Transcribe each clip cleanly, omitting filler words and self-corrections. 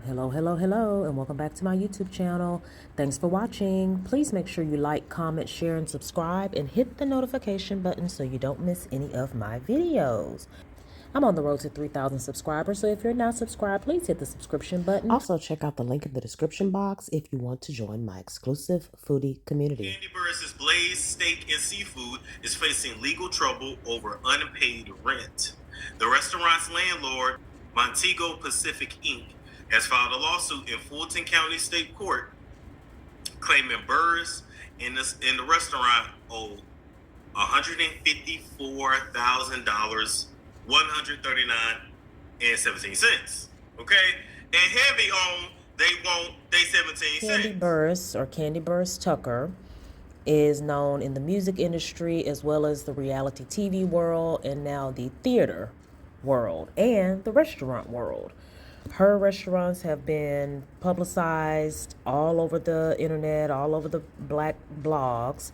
Hello, and welcome back to my YouTube channel. Thanks for watching. Please make sure you like, comment, share, and subscribe, and hit the notification button so you don't miss any of my videos. I'm on the road to 3,000 subscribers, so if you're not subscribed, please hit the subscription button. Also, check out the link in the description box if you want to join my exclusive foodie community. Kandi Burress' Blaze Steak and Seafood is facing legal trouble over unpaid rent. The restaurant's landlord, Montego Pacific Inc., has filed a lawsuit in Fulton County State Court claiming Burress and the restaurant owe $154,000, $139.17. Okay? And heavy on they 17 cents. Kandi Burress, or Kandi Burress Tucker, is known in the music industry as well as the reality TV world and now the theater world and the restaurant world. Her restaurants have been publicized all over the internet, all over the black blogs.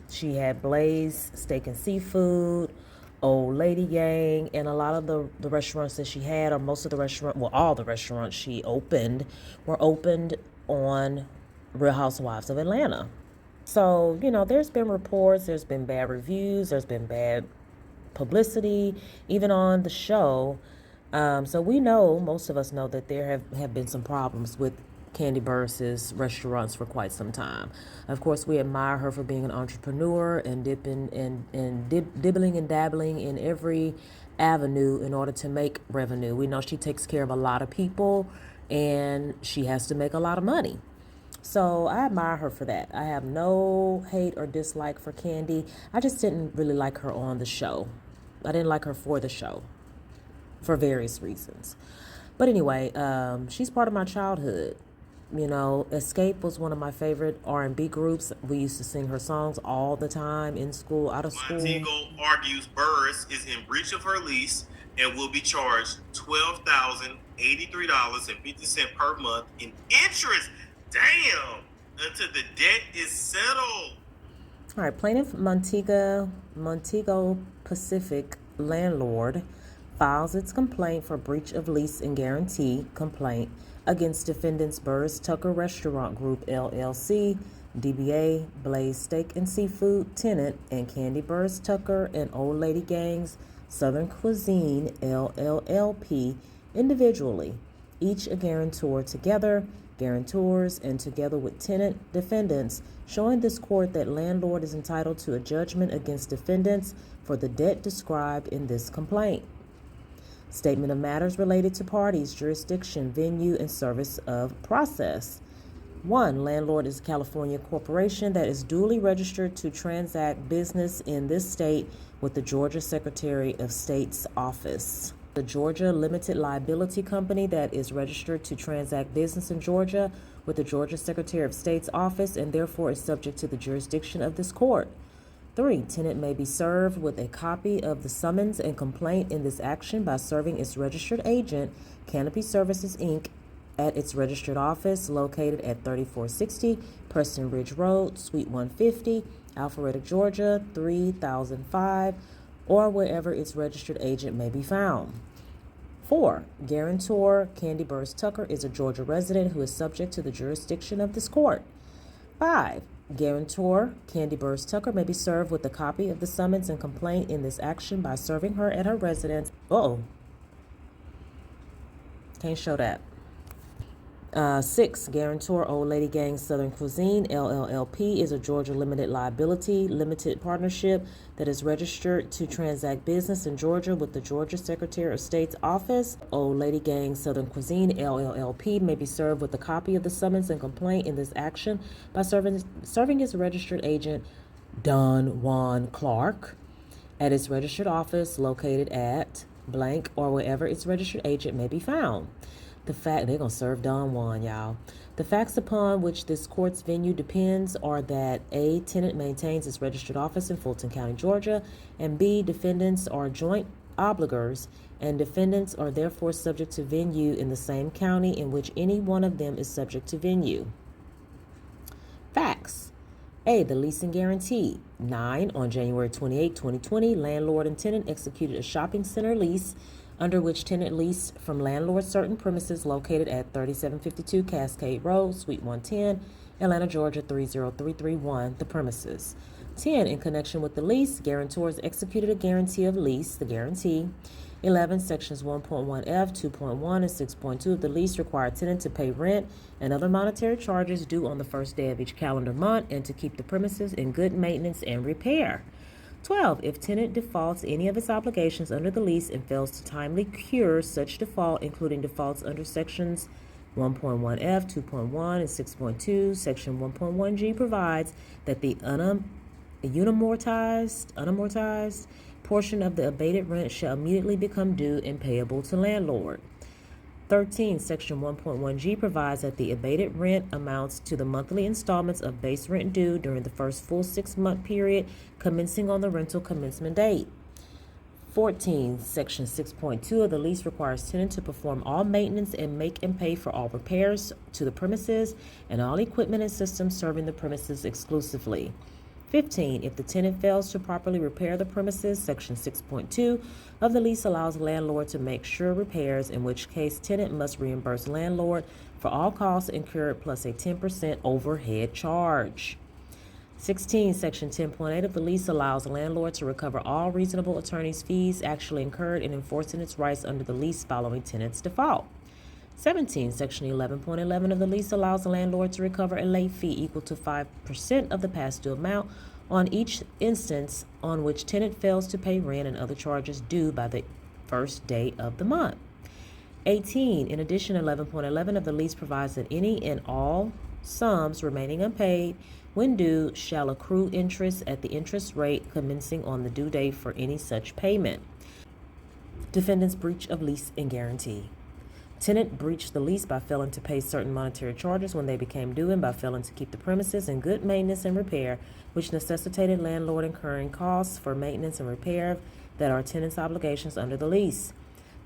She had Blaze Steak and Seafood, Old Lady Gang, and a lot of the restaurants that she had, or most of the restaurants, well, all the restaurants she opened were opened on Real Housewives of Atlanta. So, there's been reports, there's been bad reviews, there's been bad publicity, even on the show. So we know, most of us know, that there have been some problems with Kandi Burress's restaurants for quite some time. Of course, we admire her for being an entrepreneur and dibbling and dabbling in every avenue in order to make revenue. We know she takes care of a lot of people and she has to make a lot of money. So I admire her for that. I have no hate or dislike for Kandi. I just didn't really like her on the show. I didn't like her for the show for various reasons. But anyway, she's part of my childhood. Escape was one of my favorite R&B groups. We used to sing her songs all the time, in school, out of school. Montego argues Burress is in breach of her lease and will be charged $12,083.50 per month in interest. Damn! Until the debt is settled. All right, plaintiff Montego Pacific landlord files its complaint for breach of lease and guarantee complaint against defendants Burress Tucker Restaurant Group LLC, DBA Blaze Steak and Seafood tenant, and Kandi Burress Tucker and Old Lady Gang's Southern Cuisine LLLP individually, each a guarantor together, guarantors, and together with tenant defendants, showing this court that landlord is entitled to a judgment against defendants for the debt described in this complaint. Statement of matters related to parties, jurisdiction, venue, and service of process. 1. Landlord is a California corporation that is duly registered to transact business in this state with the Georgia Secretary of State's office. The Georgia Limited Liability Company that is registered to transact business in Georgia with the Georgia Secretary of State's office and therefore is subject to the jurisdiction of this court. 3. Tenant may be served with a copy of the summons and complaint in this action by serving its registered agent, Canopy Services, Inc., at its registered office located at 3460 Preston Ridge Road, Suite 150, Alpharetta, Georgia, 3005, or wherever its registered agent may be found. 4. Guarantor Kandi Burress Tucker is a Georgia resident who is subject to the jurisdiction of this court. 5. Guarantor Kandi Burress Tucker may be served with a copy of the summons and complaint in this action by serving her at her residence. Can't show that. 6. Guarantor Old Lady Gang Southern Cuisine LLLP is a Georgia limited liability limited partnership that is registered to transact business in Georgia with the Georgia Secretary of State's office. Old Lady Gang Southern Cuisine LLLP may be served with a copy of the summons and complaint in this action by serving its registered agent, Don Juan Clark, at its registered office located at blank or wherever its registered agent may be found. They're going to serve Don Juan, y'all. The facts upon which this court's venue depends are that A, tenant maintains its registered office in Fulton County, Georgia, and B, defendants are joint obligors, and defendants are therefore subject to venue in the same county in which any one of them is subject to venue. Facts. A, the lease and guarantee. 9, on January 28, 2020, landlord and tenant executed a shopping center lease under which tenant leased from landlord certain premises located at 3752 Cascade Road, Suite 110, Atlanta, Georgia 30331, the premises. 10. In connection with the lease, guarantors executed a guarantee of lease, the guarantee. 11. Sections 1.1F, 2.1, and 6.2 of the lease require tenant to pay rent and other monetary charges due on the first day of each calendar month and to keep the premises in good maintenance and repair. 12. If tenant defaults any of its obligations under the lease and fails to timely cure such default, including defaults under sections 1.1F, 2.1, and 6.2, section 1.1G provides that the unamortized portion of the abated rent shall immediately become due and payable to landlord. 13. Section 1.1G provides that the abated rent amounts to the monthly installments of base rent due during the first full 6-month period commencing on the rental commencement date. 14. Section 6.2 of the lease requires tenant to perform all maintenance and make and pay for all repairs to the premises and all equipment and systems serving the premises exclusively. 15. If the tenant fails to properly repair the premises, Section 6.2 of the lease allows landlord to make sure repairs, in which case tenant must reimburse landlord for all costs incurred plus a 10% overhead charge. 16. Section 10.8 of the lease allows landlord to recover all reasonable attorney's fees actually incurred in enforcing its rights under the lease following tenant's default. 17. Section 11.11 of the lease allows the landlord to recover a late fee equal to 5% of the past due amount on each instance on which tenant fails to pay rent and other charges due by the first day of the month. 18. In addition, 11.11 of the lease provides that any and all sums remaining unpaid when due shall accrue interest at the interest rate commencing on the due date for any such payment. Defendant's breach of lease and guarantee. Tenant breached the lease by failing to pay certain monetary charges when they became due and by failing to keep the premises in good maintenance and repair, which necessitated landlord incurring costs for maintenance and repair that are tenant's obligations under the lease.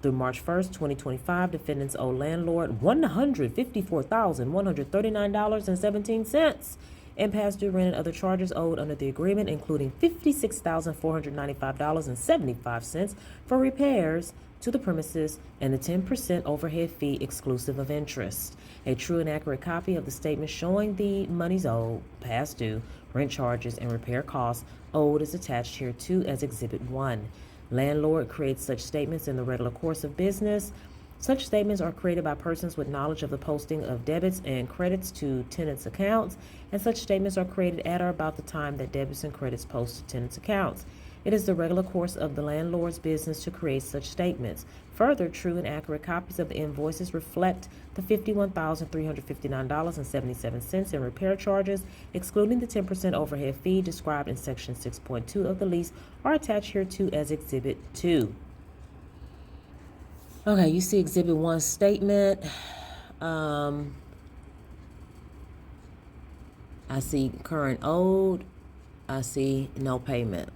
Through March 1st, 2025, defendants owe landlord $154,139.17 in past due rent and other charges owed under the agreement, including $56,495.75 for repairs to the premises and the 10% overhead fee exclusive of interest. A true and accurate copy of the statement showing the monies owed, past due, rent charges, and repair costs owed is attached hereto as Exhibit 1. Landlord creates such statements in the regular course of business. Such statements are created by persons with knowledge of the posting of debits and credits to tenants' accounts, and such statements are created at or about the time that debits and credits post to tenants' accounts. It is the regular course of the landlord's business to create such statements. Further, true and accurate copies of the invoices reflect the $51,359.77 in repair charges, excluding the 10% overhead fee described in Section 6.2 of the lease, are attached hereto as Exhibit 2. Okay, you see Exhibit 1 statement. I see current owed. I see no payment.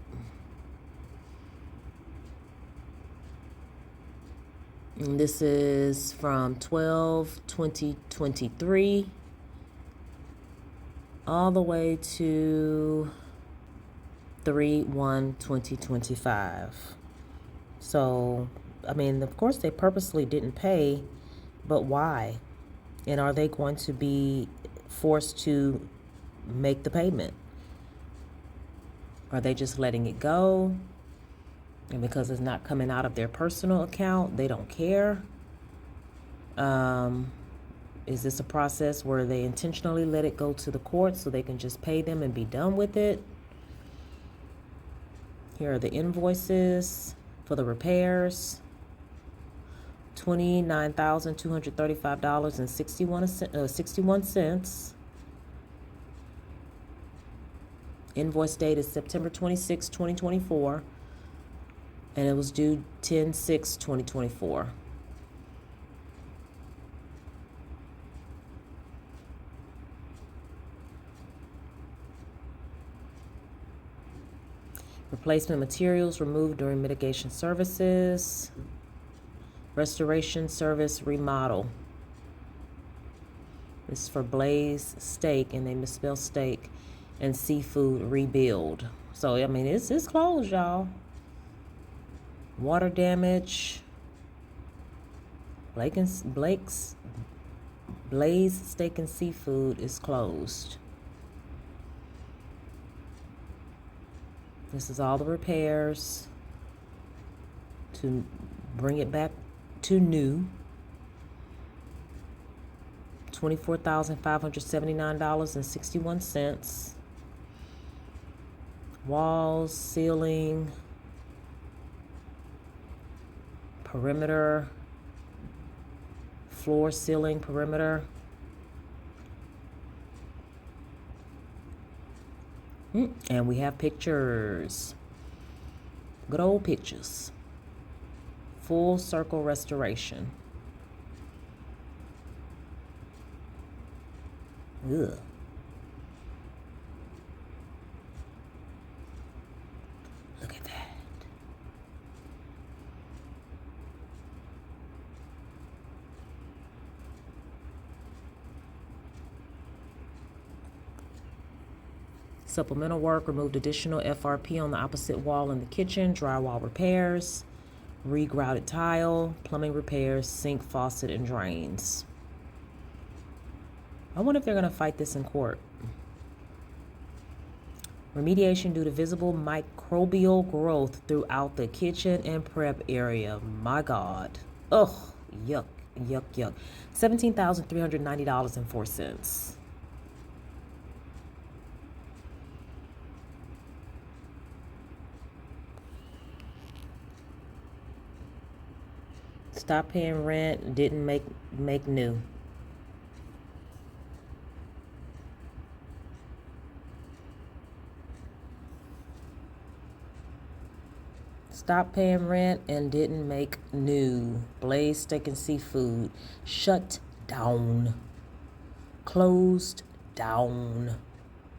And this is from 12/20/23 all the way to 3/1/2025. So, I mean, of course, they purposely didn't pay, but why? And are they going to be forced to make the payment? Are they just letting it go? And because it's not coming out of their personal account, they don't care? Is this a process where they intentionally let it go to the court so they can just pay them and be done with it? Here are the invoices for the repairs. $29,235.61. Invoice date is September 26, 2024. And it was due 10/6/2024. Replacement materials removed during mitigation services. Restoration service remodel. This is for Blaze Steak, and they misspelled steak, and seafood rebuild. So, I mean, it's closed, y'all. Water damage, Blake's Blaze Steak and Seafood is closed. This is all the repairs to bring it back to new. $24,579.61. Walls, ceiling, perimeter, floor, ceiling, perimeter. And we have pictures. Good old pictures. Full circle restoration. Ugh. Look at that. Supplemental work, removed additional FRP on the opposite wall in the kitchen, drywall repairs, re-grouted tile, plumbing repairs, sink, faucet, and drains. I wonder if they're going to fight this in court. Remediation due to visible microbial growth throughout the kitchen and prep area. My God. Ugh. Yuck. Yuck. Yuck. $17,390.04. Stop paying rent. Didn't make new. Stop paying rent and didn't make new. Blaze Steak and Seafood shut down. Closed down.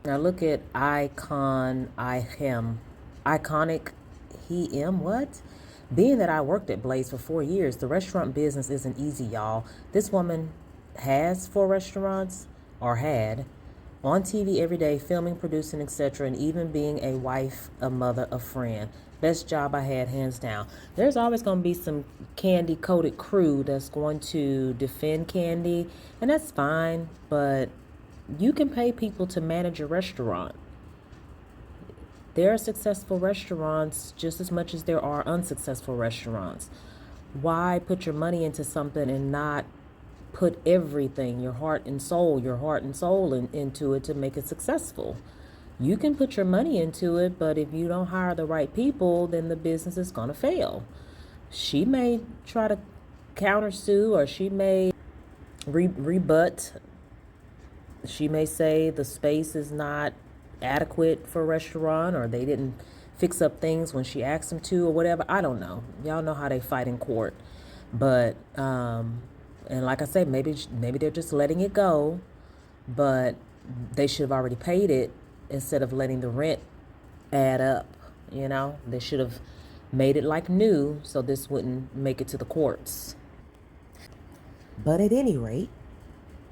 Now look at Iconic what? Being that I worked at Blaze for 4 years, the restaurant business isn't easy, y'all. This woman has 4 restaurants, or had, on TV every day, filming, producing, etc., and even being a wife, a mother, a friend. Best job I had, hands down. There's always going to be some Kandi-coded crew that's going to defend Kandi, and that's fine, but you can pay people to manage a restaurant. There are successful restaurants just as much as there are unsuccessful restaurants. Why put your money into something and not put everything, your heart and soul into it to make it successful? You can put your money into it, but if you don't hire the right people, then the business is going to fail. She may try to countersue, or she may rebut. She may say the space is not adequate for a restaurant, or they didn't fix up things when she asked them to, or whatever. I don't know. Y'all know how they fight in court. But and like I say, maybe they're just letting it go, but they should have already paid it instead of letting the rent add up. You know, they should have made it like new so this wouldn't make it to the courts. But at any rate,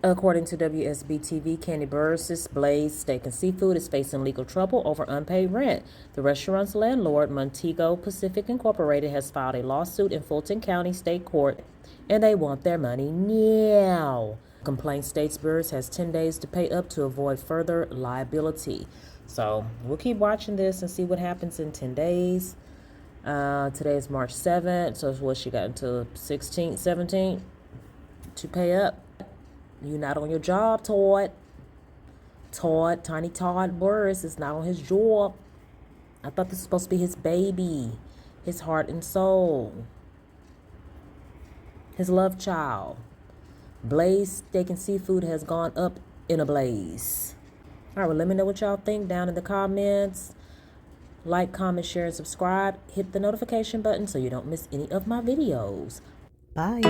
according to WSB-TV, Kandi Burress' Blaze Steak and Seafood is facing legal trouble over unpaid rent. The restaurant's landlord, Montego Pacific Incorporated, has filed a lawsuit in Fulton County State Court, and they want their money now. The complaint states Burress has 10 days to pay up to avoid further liability. So we'll keep watching this and see what happens in 10 days. Today is March 7th, so what, she got until 16th, 17th to pay up. You're not on your job, Tiny Todd Burress is not on his job. I thought this was supposed to be his baby, his heart and soul, his love child. Blaze Steak and Seafood has gone up in a blaze. All right, well, let me know what y'all think down in the comments. Like, comment, share, and subscribe. Hit the notification button so you don't miss any of my videos. Bye.